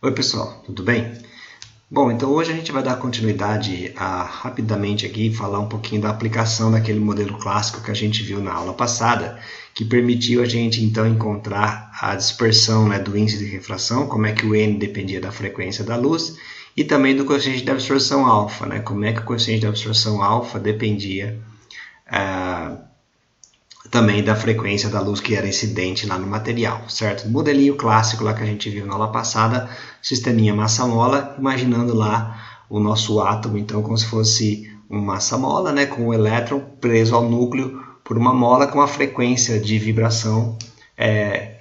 Oi pessoal, tudo bem? Bom, então hoje a gente vai dar continuidade rapidamente aqui falar um pouquinho da aplicação daquele modelo clássico que a gente viu na aula passada, que permitiu a gente então encontrar a dispersão, né, do índice de refração, como é que o N dependia da frequência da luz, e também do coeficiente de absorção alfa, né, como é que o coeficiente de absorção alfa dependia também da frequência da luz que era incidente lá no material, certo? Modelinho clássico lá que a gente viu na aula passada, sisteminha massa-mola, imaginando lá o nosso átomo, então, como se fosse uma massa-mola, né, com o elétron preso ao núcleo por uma mola com a frequência de vibração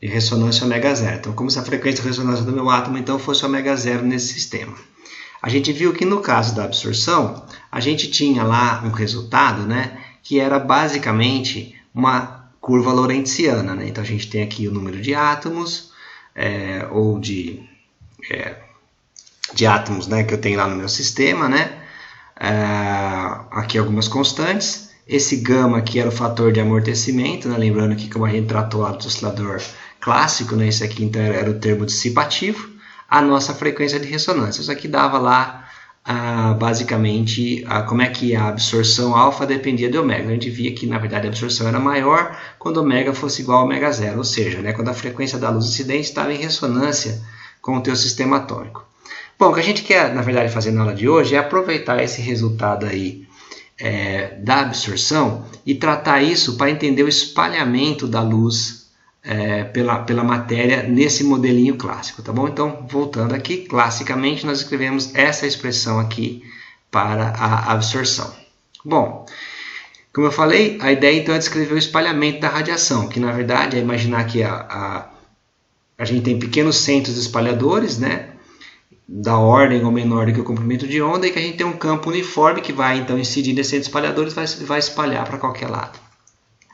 de ressonância ômega zero. Então, como se a frequência de ressonância do meu átomo, então, fosse ômega zero nesse sistema. A gente viu que no caso da absorção, a gente tinha lá um resultado, né, que era basicamente uma curva lorentziana, né? Então a gente tem aqui o número de átomos, ou de átomos, né, que eu tenho lá no meu sistema, né? Aqui algumas constantes. Esse gama aqui era o fator de amortecimento, né? Lembrando que como a gente tratou lá do oscilador clássico, né? Esse aqui então era o termo dissipativo. A nossa frequência de ressonância. Isso aqui dava lá basicamente como é que a absorção alfa dependia de ômega. A gente via que na verdade a absorção era maior quando ômega fosse igual a ômega zero, ou seja, né, quando a frequência da luz incidente estava em ressonância com o teu sistema atômico. Bom, o que a gente quer na verdade fazer na aula de hoje é aproveitar esse resultado aí da absorção e tratar isso para entender o espalhamento da luz pela matéria nesse modelinho clássico, tá bom? Então, voltando aqui, classicamente nós escrevemos essa expressão aqui para a absorção. Bom, como eu falei, a ideia então é descrever o espalhamento da radiação, que na verdade é imaginar que a gente tem pequenos centros de espalhadores, né, da ordem ou menor do que o comprimento de onda, e que a gente tem um campo uniforme que vai então incidir nesse centro de espalhadores e vai espalhar para qualquer lado.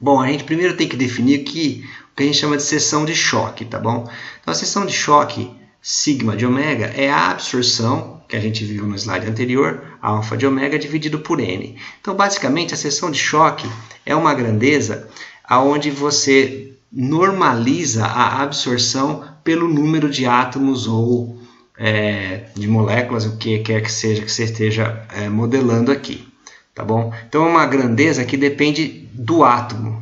Bom, a gente primeiro tem que definir aqui o que a gente chama de seção de choque, tá bom? Então, a seção de choque, sigma de ômega, é a absorção, que a gente viu no slide anterior, alfa de ômega dividido por N. Então, basicamente, a seção de choque é uma grandeza onde você normaliza a absorção pelo número de átomos ou de moléculas, o que quer que seja que você esteja modelando aqui. Tá bom? Então, é uma grandeza que depende do átomo,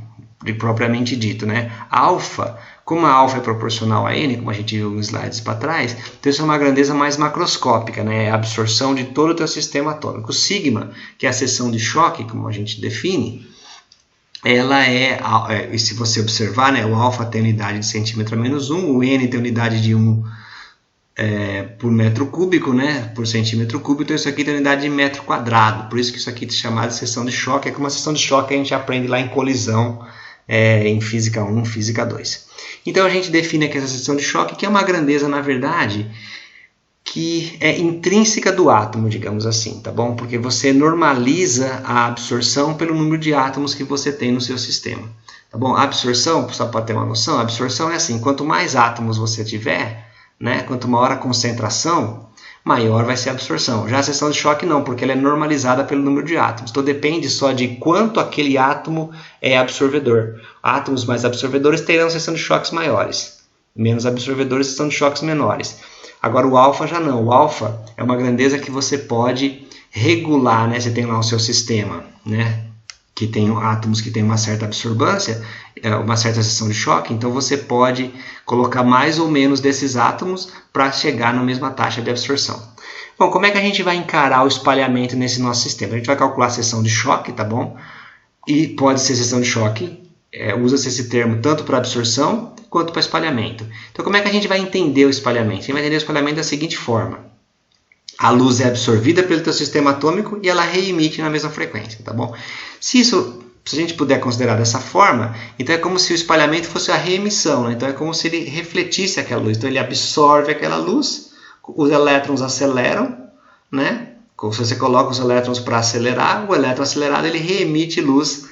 propriamente dito, né? Alfa, como a alfa é proporcional a N, como a gente viu nos slides para trás, então isso é uma grandeza mais macroscópica, né? É a absorção de todo o teu sistema atômico. O sigma, que é a seção de choque, como a gente define, ela e se você observar, né, o alfa tem unidade de centímetro a menos 1, o N tem unidade de 1 por metro cúbico, né, por centímetro cúbico, então isso aqui tem unidade de metro quadrado, por isso que isso aqui é chamado de seção de choque, é como a seção de choque que a gente aprende lá em colisão, em Física 1, Física 2. Então a gente define aqui essa seção de choque, que é uma grandeza, na verdade, que é intrínseca do átomo, digamos assim, tá bom? Porque você normaliza a absorção pelo número de átomos que você tem no seu sistema, tá bom? A absorção, só para ter uma noção, a absorção é assim, quanto mais átomos você tiver, né? Quanto maior a concentração, maior vai ser a absorção. Já a seção de choque não, porque ela é normalizada pelo número de átomos. Então depende só de quanto aquele átomo é absorvedor. Átomos mais absorvedores terão seção de choques maiores. Menos absorvedores, seção de choques menores. Agora o alfa já não. O alfa é uma grandeza que você pode regular, né? Você tem lá o seu sistema, né, que tem átomos que têm uma certa absorbância, uma certa seção de choque, então você pode colocar mais ou menos desses átomos para chegar na mesma taxa de absorção. Bom, como é que a gente vai encarar o espalhamento nesse nosso sistema? A gente vai calcular a seção de choque, tá bom? E pode ser seção de choque, usa-se esse termo tanto para absorção quanto para espalhamento. Então, como é que a gente vai entender o espalhamento? A gente vai entender o espalhamento da seguinte forma. A luz é absorvida pelo teu sistema atômico e ela reemite na mesma frequência, tá bom? Se a gente puder considerar dessa forma, então é como se o espalhamento fosse a reemissão, né? Então é como se ele refletisse aquela luz. Então ele absorve aquela luz, os elétrons aceleram, né? Se você coloca os elétrons para acelerar, o elétron acelerado ele reemite luz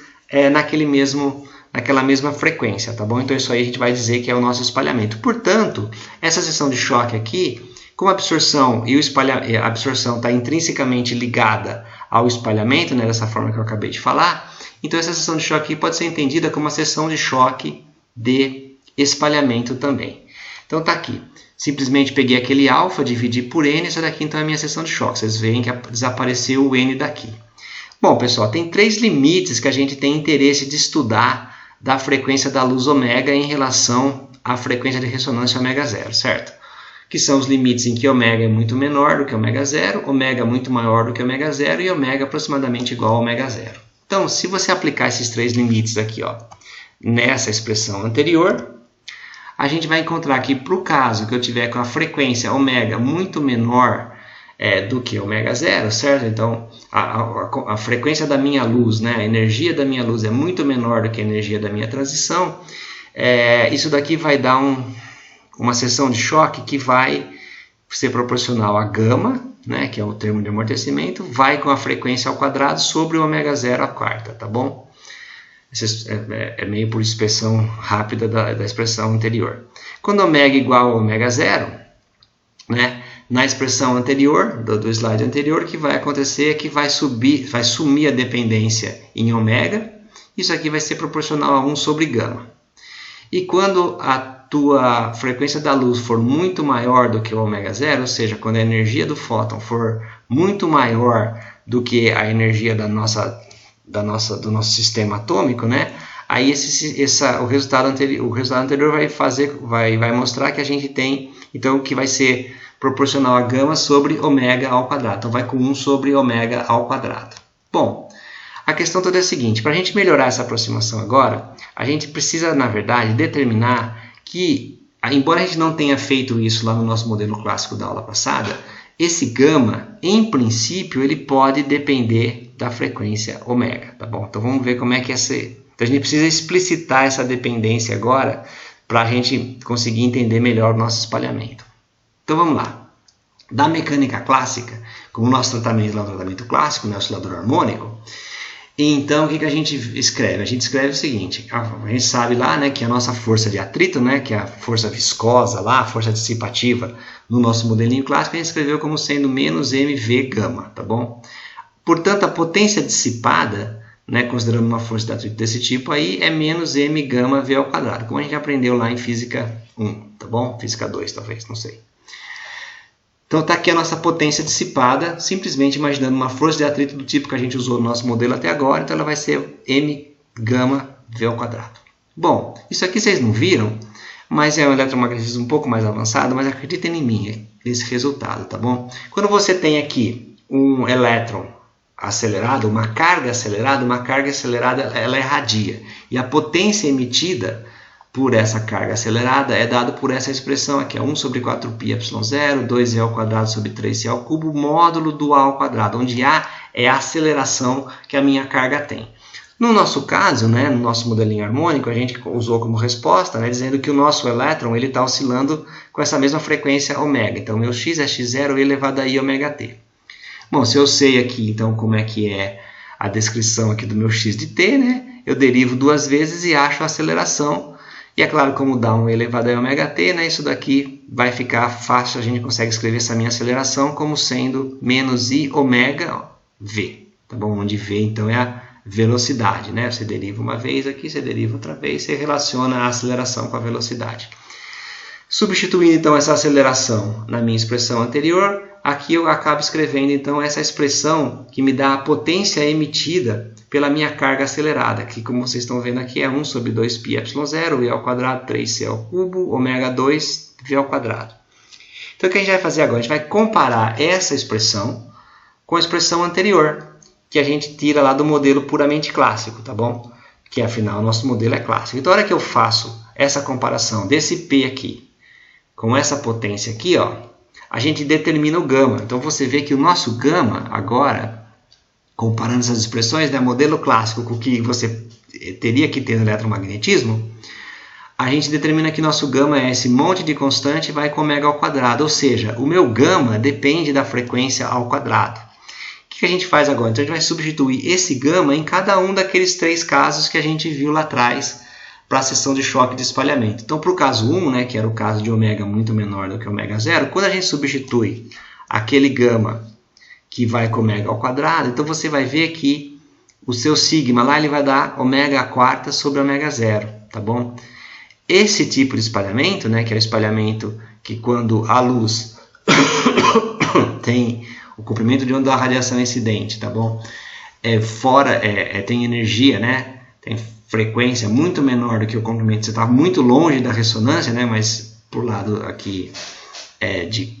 naquela mesma frequência, tá bom? Então isso aí a gente vai dizer que é o nosso espalhamento. Portanto, essa seção de choque aqui, como a absorção a absorção está intrinsecamente ligada ao espalhamento, né, dessa forma que eu acabei de falar, então essa seção de choque aqui pode ser entendida como uma seção de choque de espalhamento também. Então tá aqui. Simplesmente peguei aquele alfa, dividi por n, essa daqui então é a minha seção de choque. Vocês veem que desapareceu o n daqui. Bom, pessoal, tem 3 limites que a gente tem interesse de estudar da frequência da luz ômega em relação à frequência de ressonância ômega zero, certo? Que são os limites em que ômega é muito menor do que ômega zero, ômega muito maior do que ômega zero e ômega aproximadamente igual a ômega zero. Então, se você aplicar esses 3 limites aqui, ó, nessa expressão anterior, a gente vai encontrar aqui, para o caso que eu tiver com a frequência ômega muito menor do que ômega zero, certo? Então, a frequência da minha luz, né, a energia da minha luz é muito menor do que a energia da minha transição, isso daqui vai dar uma seção de choque que vai ser proporcional a gama, né, que é o termo de amortecimento, vai com a frequência ao quadrado sobre o ômega zero à quarta, tá bom? É meio por expressão rápida da expressão anterior. Quando ômega é igual a ômega zero, né, na expressão anterior, do slide anterior, o que vai acontecer é que vai sumir a dependência em ômega, isso aqui vai ser proporcional a 1 sobre gama. E quando a tua frequência da luz for muito maior do que o ômega zero, ou seja, quando a energia do fóton for muito maior do que a energia do nosso sistema atômico, né? Aí o resultado anterior vai mostrar que a gente tem, então, que vai ser proporcional a gama sobre ômega ao quadrado. Então, vai com 1 sobre ômega ao quadrado. Bom, a questão toda é a seguinte: para a gente melhorar essa aproximação agora, a gente precisa, na verdade, determinar que, embora a gente não tenha feito isso lá no nosso modelo clássico da aula passada, esse gama, em princípio, ele pode depender da frequência ômega, tá bom? Então vamos ver como é que é ser. Então a gente precisa explicitar essa dependência agora para a gente conseguir entender melhor o nosso espalhamento. Então vamos lá. Da mecânica clássica, como o nosso tratamento é um tratamento clássico, né, oscilador harmônico, então o que a gente escreve? A gente escreve o seguinte: a gente sabe lá, né, que a nossa força de atrito, né, que é a força viscosa lá, a força dissipativa no nosso modelinho clássico, a gente escreveu como sendo menos mv gama, tá bom? Portanto, a potência dissipada, né, considerando uma força de atrito desse tipo aí, é menos m gama v ao quadrado, como a gente aprendeu lá em física 1, tá bom? Física 2 talvez, não sei. Então está aqui a nossa potência dissipada, simplesmente imaginando uma força de atrito do tipo que a gente usou no nosso modelo até agora, então ela vai ser m gama v ao quadrado. Bom, isso aqui vocês não viram, mas é um eletromagnetismo um pouco mais avançado, mas acreditem em mim, esse resultado, tá bom? Quando você tem aqui um elétron acelerado, uma carga acelerada ela irradia, e a potência emitida por essa carga acelerada é dado por essa expressão aqui, 1 sobre 4πε0, 2e ao quadrado sobre 3c ao cubo, módulo do a ao quadrado, onde a é a aceleração que a minha carga tem. No nosso caso, né, no nosso modelinho harmônico, a gente usou como resposta, né, dizendo que o nosso elétron está oscilando com essa mesma frequência ômega. Então, meu x é x0 elevado a i ômega t. Bom, se eu sei aqui, então, como é que é a descrição aqui do meu x de t, né, eu derivo 2 vezes e acho a aceleração. E é claro, como dá 1 elevado a ômega t, né, isso daqui vai ficar fácil, a gente consegue escrever essa minha aceleração como sendo menos i ômega v, tá bom? Onde v, então, é a velocidade, né? Você deriva uma vez aqui, você deriva outra vez, você relaciona a aceleração com a velocidade. Substituindo, então, essa aceleração na minha expressão anterior, aqui eu acabo escrevendo, então, essa expressão que me dá a potência emitida pela minha carga acelerada, que, como vocês estão vendo aqui, é 1 sobre 2πε0, e ao quadrado, 3c ao cubo, ômega 2, v ao quadrado. Então, o que a gente vai fazer agora? A gente vai comparar essa expressão com a expressão anterior, que a gente tira lá do modelo puramente clássico, tá bom? Que, afinal, o nosso modelo é clássico. Então, a hora que eu faço essa comparação desse P aqui com essa potência aqui, ó, a gente determina o gama. Então, você vê que o nosso gama, agora, comparando essas expressões, né, modelo clássico com o que você teria que ter no eletromagnetismo, a gente determina que nosso gama é esse monte de constante vai com ômega ao quadrado, ou seja, o meu gama depende da frequência ao quadrado. O que a gente faz agora? Então, a gente vai substituir esse gama em cada um daqueles 3 casos que a gente viu lá atrás para a seção de choque de espalhamento. Então, para o caso 1, né, que era o caso de ômega muito menor do que ômega zero, quando a gente substitui aquele gama que vai com ômega ao quadrado, então você vai ver que o seu sigma lá ele vai dar ômega à quarta sobre ômega zero, tá bom? Esse tipo de espalhamento, né, que é o espalhamento que quando a luz tem o comprimento de onda da radiação incidente, tá bom? Tem energia, né? Tem frequência muito menor do que o comprimento. Você está muito longe da ressonância, né? Mas por lado aqui de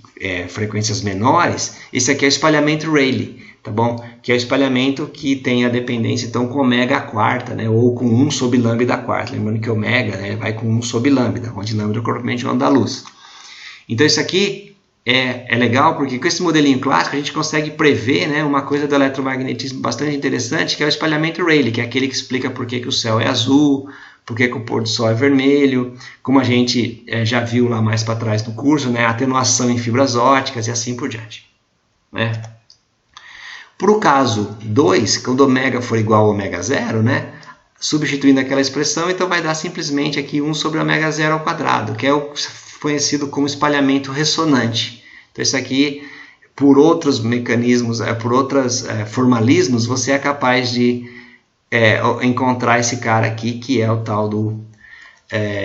frequências menores, esse aqui é o espalhamento Rayleigh, tá bom? Que é o espalhamento que tem a dependência então com ômega quarta, né? Ou com 1 sobre lambda quarta. Lembrando que ômega, né, vai com 1 sobre lambda, onde lambda é o comprimento de onda da luz. Então isso aqui é legal porque com esse modelinho clássico a gente consegue prever, né, uma coisa do eletromagnetismo bastante interessante, que é o espalhamento Rayleigh, que é aquele que explica por que o céu é azul, por que o pôr do sol é vermelho, como a gente já viu lá mais para trás no curso, né, atenuação em fibras ópticas e assim por diante. Né? Para o caso 2, quando ômega for igual a ômega zero, né, substituindo aquela expressão, então vai dar simplesmente aqui 1 sobre ômega zero ao quadrado, que é o conhecido como espalhamento ressonante. Então isso aqui, por outros mecanismos, por outros formalismos, você é capaz de encontrar esse cara aqui, que é o tal do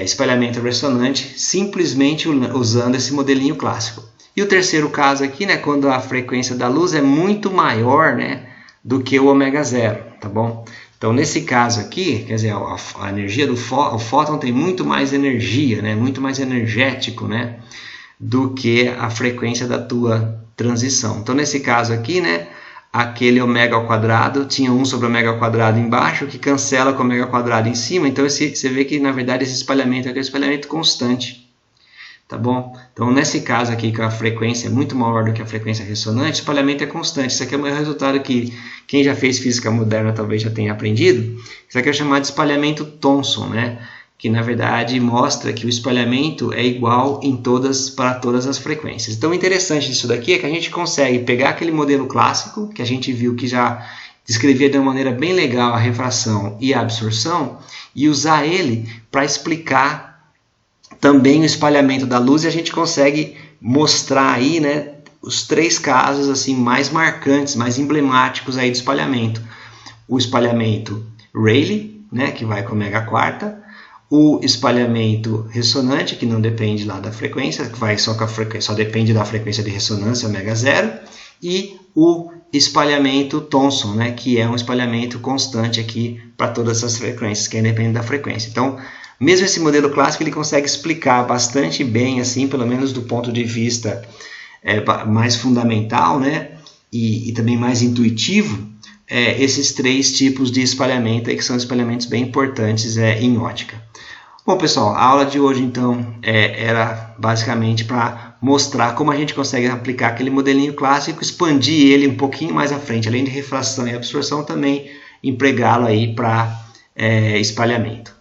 espalhamento ressonante, simplesmente usando esse modelinho clássico. E o terceiro caso aqui, né, quando a frequência da luz é muito maior, né, do que o ômega zero, tá bom? Então, nesse caso aqui, quer dizer, a energia do o fóton tem muito mais energia, né, muito mais energético, né, do que a frequência da tua transição. Então, nesse caso aqui, né, aquele ômega ao quadrado tinha 1 sobre ômega ao quadrado embaixo, que cancela com o ômega ao quadrado em cima. Então, você vê que, na verdade, esse espalhamento aqui é um espalhamento constante. Tá bom? Então, nesse caso aqui, que a frequência é muito maior do que a frequência ressonante, o espalhamento é constante. Isso aqui é um resultado que quem já fez física moderna talvez já tenha aprendido. Isso aqui é chamado de espalhamento Thomson, né? Que na verdade mostra que o espalhamento é igual para todas as frequências. Então, o interessante disso daqui é que a gente consegue pegar aquele modelo clássico, que a gente viu que já descrevia de uma maneira bem legal a refração e a absorção, e usar ele para explicar também o espalhamento da luz, e a gente consegue mostrar aí, né, os 3 casos assim mais marcantes, mais emblemáticos aí do espalhamento. O espalhamento Rayleigh, né, que vai com ômega quarta, o espalhamento ressonante, que não depende lá da frequência, que vai só com a frequência, só depende da frequência de ressonância ômega zero, e o espalhamento Thomson, né, que é um espalhamento constante aqui para todas essas frequências, que é independente da frequência. Então, mesmo esse modelo clássico, ele consegue explicar bastante bem, assim, pelo menos do ponto de vista mais fundamental, né, e também mais intuitivo, esses 3 tipos de espalhamento, aí, que são espalhamentos bem importantes em ótica. Bom, pessoal, a aula de hoje, então, era basicamente para mostrar como a gente consegue aplicar aquele modelinho clássico, expandir ele um pouquinho mais à frente, além de refração e absorção, também empregá-lo aí para espalhamento.